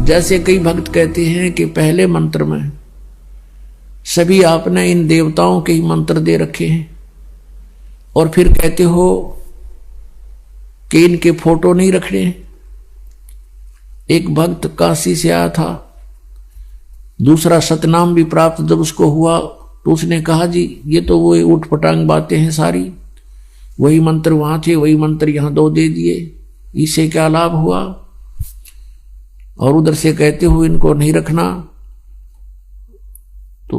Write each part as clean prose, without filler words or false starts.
जैसे कई भक्त कहते हैं कि पहले मंत्र में सभी आपने इन देवताओं के ही मंत्र दे रखे हैं, और फिर कहते हो कि इनके फोटो नहीं रखने हैं। एक भक्त काशी से आया था, दूसरा सतनाम भी प्राप्त जब उसको हुआ तो उसने कहा जी ये तो वो उठ पटांग बातें हैं सारी, वही मंत्र वहां थे वही मंत्र यहां दो दे दिए, इससे क्या लाभ हुआ। और उधर से कहते हो इनको नहीं रखना, तो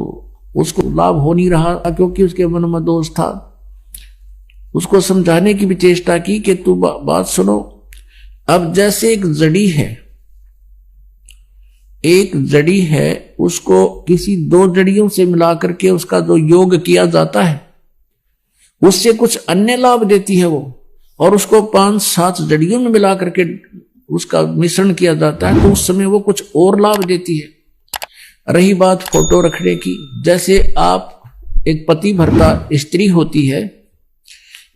उसको लाभ हो नहीं रहा क्योंकि उसके मन में दोष था। उसको समझाने की भी चेष्टा की कि तू बात सुनो, अब जैसे एक जड़ी है उसको किसी दो जड़ियों से मिलाकर के उसका जो योग किया जाता है उससे कुछ अन्य लाभ देती है वो, और उसको 5-7 जड़ियों में मिला करके उसका मिश्रण किया जाता है तो उस समय वो कुछ और लाभ देती है। रही बात फोटो रखने की, जैसे आप एक पति भर्ता स्त्री होती है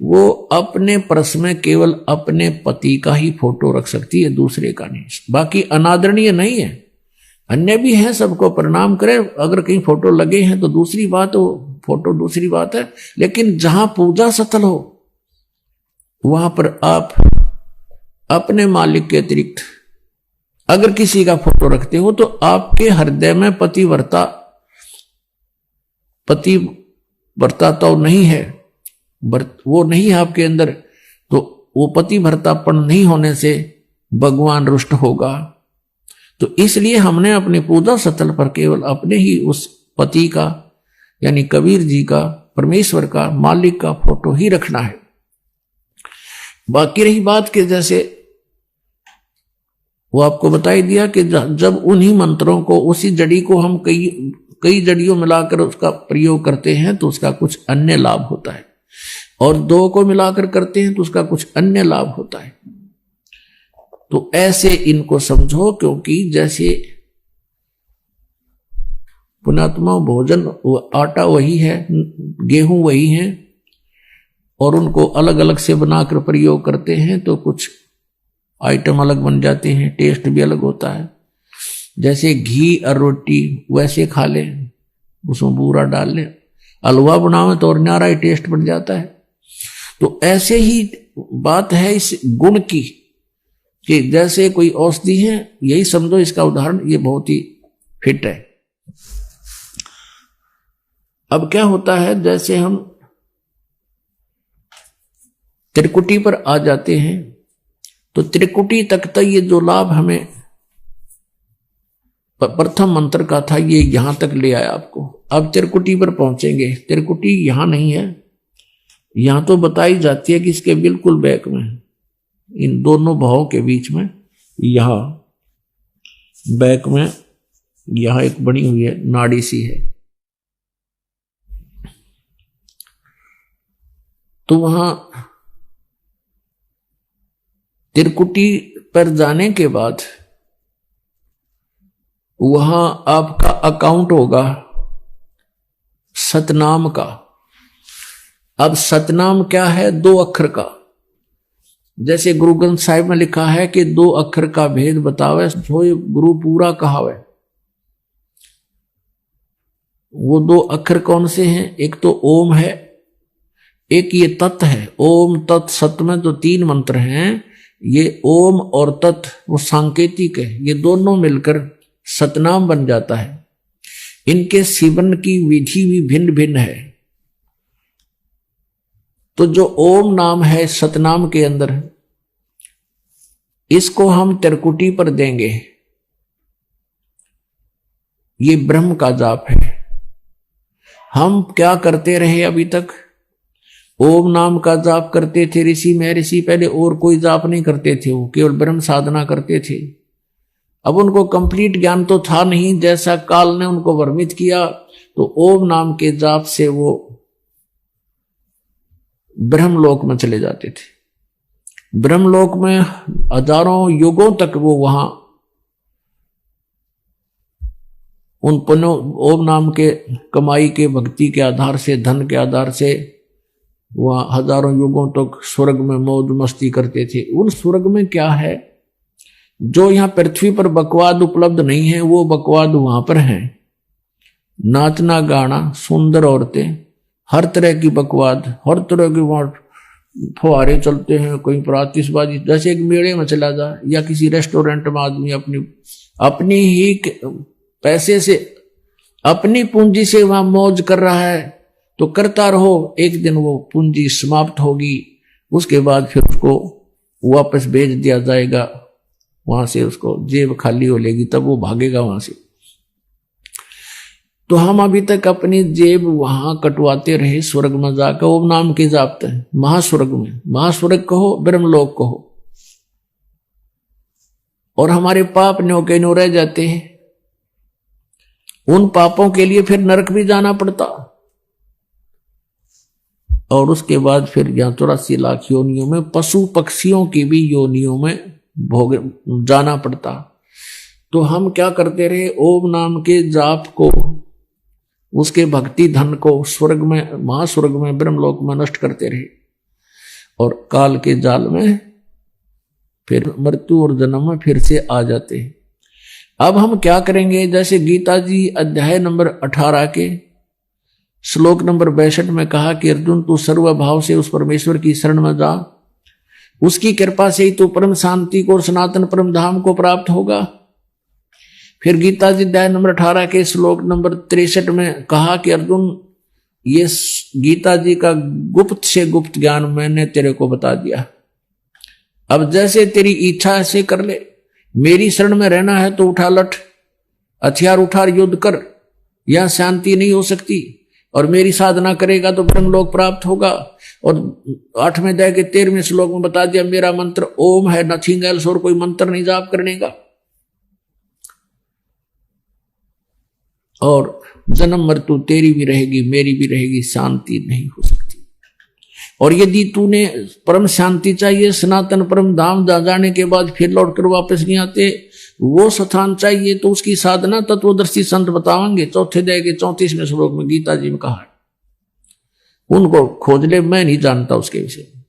वो अपने पर्स में केवल अपने पति का ही फोटो रख सकती है, दूसरे का नहीं। बाकी अनादरणीय नहीं है, अन्य भी हैं, सबको प्रणाम करें, अगर कहीं फोटो लगे हैं तो दूसरी बात हो, फोटो दूसरी बात है, लेकिन जहां पूजा स्थल हो वहां पर आप अपने मालिक के अतिरिक्त अगर किसी का फोटो रखते हो तो आपके हृदय में पतिव्रता तो नहीं है, वो नहीं है आपके अंदर, तो वो पतिव्रतापन नहीं होने से भगवान रुष्ट होगा। तो इसलिए हमने अपने पूजा स्थल पर केवल अपने ही उस पति का यानी कबीर जी का, परमेश्वर का, मालिक का फोटो ही रखना है। बाकी रही बात के जैसे वो आपको बताई दिया कि जब उन्हीं मंत्रों को, उसी जड़ी को हम कई जड़ियों मिलाकर उसका प्रयोग करते हैं तो उसका कुछ अन्य लाभ होता है, और 2 को मिलाकर करते हैं तो उसका कुछ अन्य लाभ होता है। तो ऐसे इनको समझो, क्योंकि जैसे पुण्यात्मा भोजन आटा वही है, गेहूं वही है, और उनको अलग अलग से बनाकर प्रयोग करते हैं तो कुछ आइटम अलग बन जाते हैं, टेस्ट भी अलग होता है। जैसे घी और रोटी वैसे खा लें, उसमें बूरा डाल लें, हलवा बनावे तो और न्यारा ही टेस्ट बन जाता है। तो ऐसे ही बात है इस गुण की कि जैसे कोई औषधि है, यही समझो इसका उदाहरण, ये बहुत ही फिट है। अब क्या होता है, जैसे हम त्रिकुटी पर आ जाते हैं तो त्रिकुटी तक तो ये जो लाभ हमें प्रथम मंत्र का था ये यहां तक ले आया आपको। अब त्रिकुटी पर पहुंचेंगे, त्रिकुटी यहां नहीं है, यहां तो बताई जाती है कि इसके बिल्कुल बैक में, इन दोनों भावों के बीच में, यहां बैक में यहां एक बनी हुई है नाड़ी सी है। तो वहां त्रिकुटी पर जाने के बाद वहां आपका अकाउंट होगा सतनाम का। अब सतनाम क्या है? 2 अक्षर का। जैसे गुरु ग्रंथ साहिब में लिखा है कि 2 अक्षर का भेद बतावे सो गुरु पूरा कहावे। वो 2 अक्षर कौन से हैं? एक तो ओम है, एक ये तत् है। ओम तत् सत में तो 3 मंत्र हैं, ये ओम और तत् वो सांकेतिक है, ये दोनों मिलकर सतनाम बन जाता है। इनके सेवन की विधि भी भिन्न भिन्न है। तो जो ओम नाम है सतनाम के अंदर, इसको हम त्रिकुटी पर देंगे। ये ब्रह्म का जाप है। हम क्या करते रहे अभी तक? ओम नाम का जाप करते थे ऋषि महर्षि पहले, और कोई जाप नहीं करते थे, वो केवल ब्रह्म साधना करते थे। अब उनको कंप्लीट ज्ञान तो था नहीं, जैसा काल ने उनको वर्मित किया तो ओम नाम के जाप से वो ब्रह्मलोक में चले जाते थे। ब्रह्मलोक में हजारों युगों तक वो वहां उन पुण्यों ओम नाम के कमाई के भक्ति के आधार से, धन के आधार से वह हजारों युगों तक स्वर्ग में मौज मस्ती करते थे। उन स्वर्ग में क्या है? जो यहाँ पृथ्वी पर बकवाद उपलब्ध नहीं है वो बकवाद वहां पर है। नाचना गाना, सुंदर औरतें, हर तरह की बकवाद, हर तरह की वहां फुहारे चलते हैं, कोई पर आतिशबाजी, जैसे एक मेले में चला जा या किसी रेस्टोरेंट में आदमी अपनी ही पैसे से, अपनी पूंजी से वहां मौज कर रहा है तो करता रहो, एक दिन वो पूंजी समाप्त होगी, उसके बाद फिर उसको वापस भेज दिया जाएगा वहां से, उसको जेब खाली हो लेगी तब वो भागेगा वहां से। तो हम अभी तक अपनी जेब वहां कटवाते रहे स्वर्ग में जाकर, ओम नाम के जापते हैं, महास्वर्ग में, महास्वर्ग कहो ब्रह्मलोक कहो, और हमारे पाप न्यो के न्यो रह जाते हैं। उन पापों के लिए फिर नरक भी जाना पड़ता, और उसके बाद फिर यहाँ 84 लाख योनियों में, पशु पक्षियों की भी योनियों में भोग जाना पड़ता। तो हम क्या करते रहे, ओम नाम के जाप को, उसके भक्ति धन को स्वर्ग में, महास्वर्ग में, ब्रह्मलोक में नष्ट करते रहे, और काल के जाल में फिर मृत्यु और जन्म में फिर से आ जाते हैं। अब हम क्या करेंगे, जैसे गीता जी अध्याय नंबर 18 के श्लोक नंबर 62 में कहा कि अर्जुन तू सर्वभाव से उस परमेश्वर की शरण में जा, उसकी कृपा से ही तू परम शांति को और सनातन परम धाम को प्राप्त होगा। फिर गीता जी अध्याय नंबर 18 के श्लोक नंबर 63 में कहा कि अर्जुन ये गीता जी का गुप्त से गुप्त ज्ञान मैंने तेरे को बता दिया, अब जैसे तेरी इच्छा ऐसे कर ले। मेरी शरण में रहना है तो उठा लठ, हथियार उठा युद्ध कर, यह शांति नहीं हो सकती, और मेरी साधना करेगा तो ब्रह्मलोक प्राप्त होगा। और 8वें अध्याय के 13वें श्लोक में बता दिया मेरा मंत्र ओम है, नथिंग एल्स, और कोई मंत्र नहीं जाप करने का, और जन्म मृत्यु तेरी भी रहेगी मेरी भी रहेगी, शांति नहीं हो सकती। और यदि तूने परम शांति चाहिए, सनातन परम धाम जाने के बाद फिर लौट कर वापस नहीं आते, वो स्थान चाहिए, तो उसकी साधना तत्वदर्शी संत बताएंगे। 4थे अध्याय के 34वें श्लोक में गीता जी में कहा है, उनको खोज ले, मैं नहीं जानता उसके विषय में।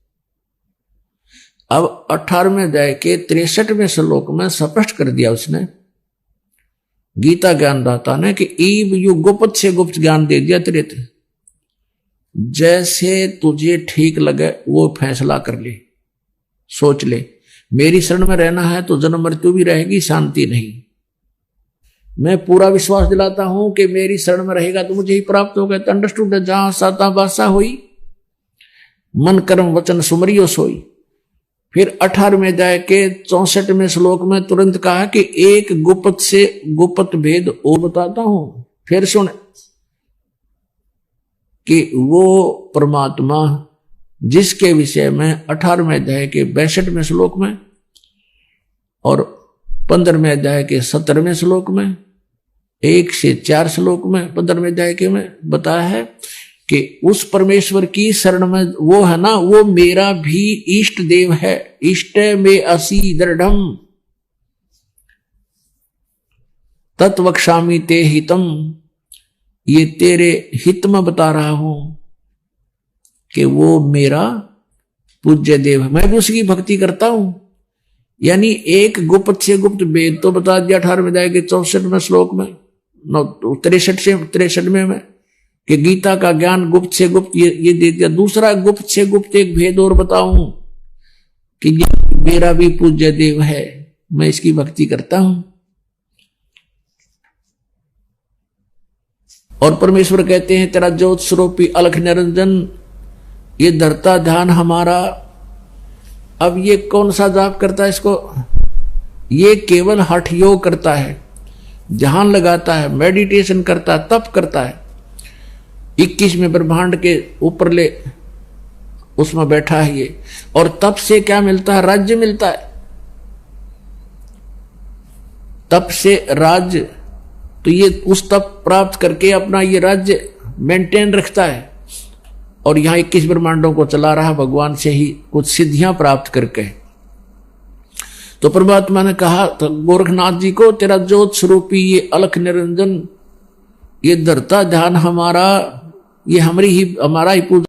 अब 18वें अध्याय के 63वें श्लोक में स्पष्ट कर दिया उसने, गीता ज्ञानदाता ने, कि ईब यु गुप्त से गुप्त ज्ञान दे दिया तेरे थे, जैसे तुझे ठीक लगे वो फैसला कर ले, सोच ले। मेरी शरण में रहना है तो जन्म मृत्यु भी रहेगी, शांति नहीं। मैं पूरा विश्वास दिलाता हूं कि मेरी शरण में रहेगा तो मुझे ही प्राप्त होगा। तो अंडरस्टूड, जहां साता बासा हुई, मन कर्म वचन सुमरियो सोई। फिर 18वें अध्याय के 64वें श्लोक में तुरंत कहा कि एक गुप्त से गुप्त भेद वो बताता हूं। फिर सुन कि वो परमात्मा जिसके विषय में 18वें अध्याय के 62वें श्लोक में और 15वें अध्याय के 17वें श्लोक में, 1 से 4 श्लोक में 15वें अध्याय के में बताया है कि उस परमेश्वर की शरण में वो है ना, वो मेरा भी इष्ट देव है। इष्ट में असी दृढ़ तत्वक्षामि ते हितम, ये तेरे हित में बता रहा हूं कि वो मेरा पूज्य देव है, मैं भी उसकी भक्ति करता हूं। यानी एक गुप्त से गुप्त भेद तो बता दिया 18वें अध्याय के 64वें श्लोक में, 63वें में, कि गीता का ज्ञान गुप्त से गुप्त ये दे दिया। दूसरा गुप्त से गुप्त एक भेद और बताऊं कि ये मेरा भी पूज्य देव है, मैं इसकी भक्ति करता हूं। और परमेश्वर कहते हैं तेरा ज्योत स्वरूपी अलख निरंजन, ये धरता ध्यान हमारा। अब ये कौन सा जाप करता है इसको, ये केवल हठ योग करता है, ध्यान लगाता है, मेडिटेशन करता है, तप करता है। 21वें ब्रह्मांड के ऊपर ले उसमें बैठा है ये, और तप से क्या मिलता है, राज्य मिलता है। तप से राज्य, तो ये उस तप प्राप्त करके अपना ये राज्य मेंटेन रखता है, और यहां 21 ब्रह्मांडों को चला रहा भगवान से ही कुछ सिद्धियां प्राप्त करके। तो परमात्मा ने कहा तो गोरखनाथ जी को, तेरा ज्योत स्वरूपी ये अलख निरंजन, ये धरता ध्यान हमारा, ये हमारा ही पूजा